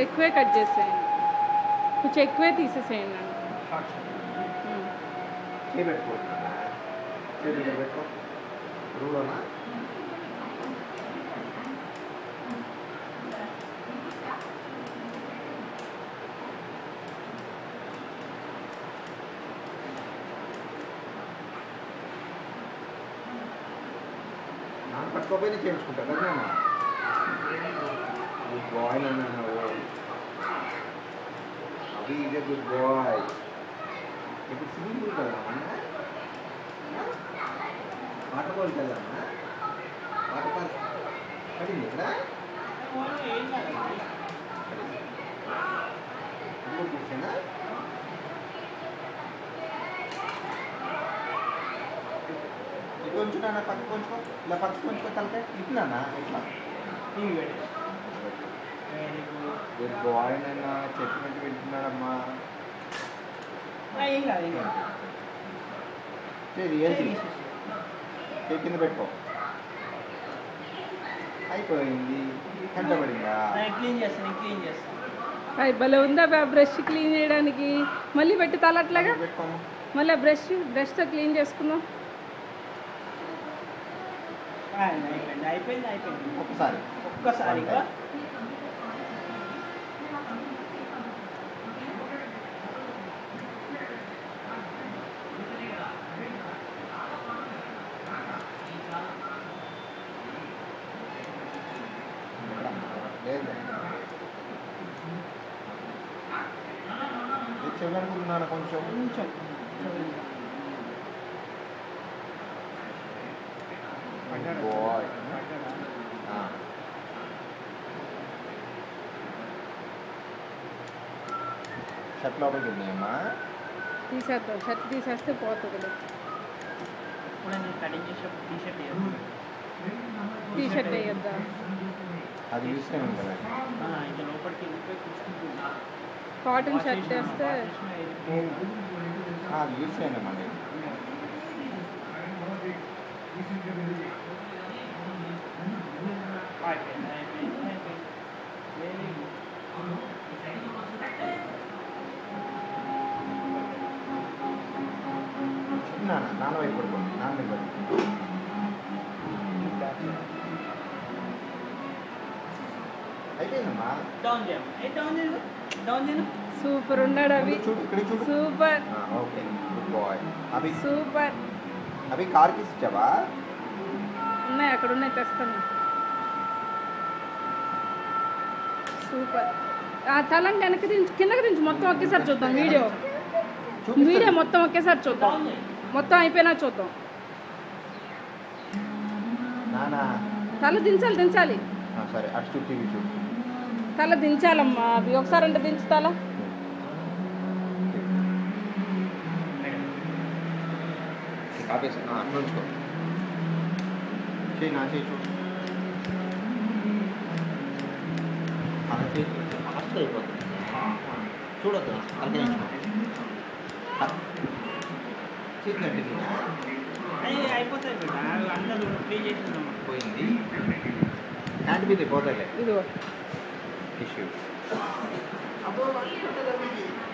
ఎక్కువే కట్ చేసేయండి, కొంచెం ఎక్కువే తీసేసేయండి. పట్టుకోపోయినా చేయించుకుంటా కదా గుడ్ బాయ్ నాన్న అవి ఇదే గుడ్ బాయ్. ఇప్పుడు స్విమ్మింగ్ పూల్కి వెళ్దామన్నా, వాటర్ ఫాల్కి వెళ్దామా? వాటర్ ఫాల్ పడింది ఇక్కడ కూర్చోనా? కొంచెం నాన్న పక్క కొంచుకో, ఇలా పక్క కొంచుకో తలకాయ ఇట్లానా ఇట్లా గుడ్ బాయ్ నాన్న చెప్పినట్టు వింటున్నాడమ్మా. కింద పెట్టుకో. అయిపోయింది, కంటపడిందా? భలే ఉందా బ్రష్ క్లీన్ చేయడానికి. మళ్ళీ పెట్టి తలట్లాగా మళ్ళీ బ్రష్తో క్లీన్ చేసుకుందాం. అయిపోయింది ఒక్కసారి చెవ్వనుకుంటున్నాను కొంచెం షర్ట్ లోపలికి వెళ్ళాయమ్మా. తీసేద్దాం, షర్ట్ తీసేస్తే పోతుంది. టీ షర్ట్ వేయద్దా? అది చూస్తే ఉంటుంది కాటన్ షర్ట్ వేస్తే అది యూస్ చేయండి మళ్ళీ. నాన్న వైపు పడుకోండి, నాన్న అయిపోయిందమ్మా. సూపర్ ఉన్నాడు అవి, సూపర్. Okay good boy. అవి సూపర్. అవి కార్కి ఇచ్చావా? ఉన్నాయి, అక్కడ ఉన్నాయి, తెస్తాను. సూపర్. తలంటే వెనక్కి దించు, కిందకి దించు. మొత్తం ఒకేసారి చూద్దాం వీడియో మొత్తం ఒకేసారి చూద్దాం. మొత్తం అయిపోయినా చూద్దాం. తల దించాలి. సరే అటు చుట్టూ చూడు. తల దించాలమ్మా. అవి ఒకసారి అంటే దించు తల. చూసుకో చేయి, నా చేయి చూడు. అలా చేయి ఫాస్ట్ అయిపోతుంది. చూడొద్దు తలకాయించుకో. అయిపోతాయి అందరూ క్లీన్ చేసి పోయింది. హ్యాండ్ మీద పోతాయి ఇదిగో టిష్యూ.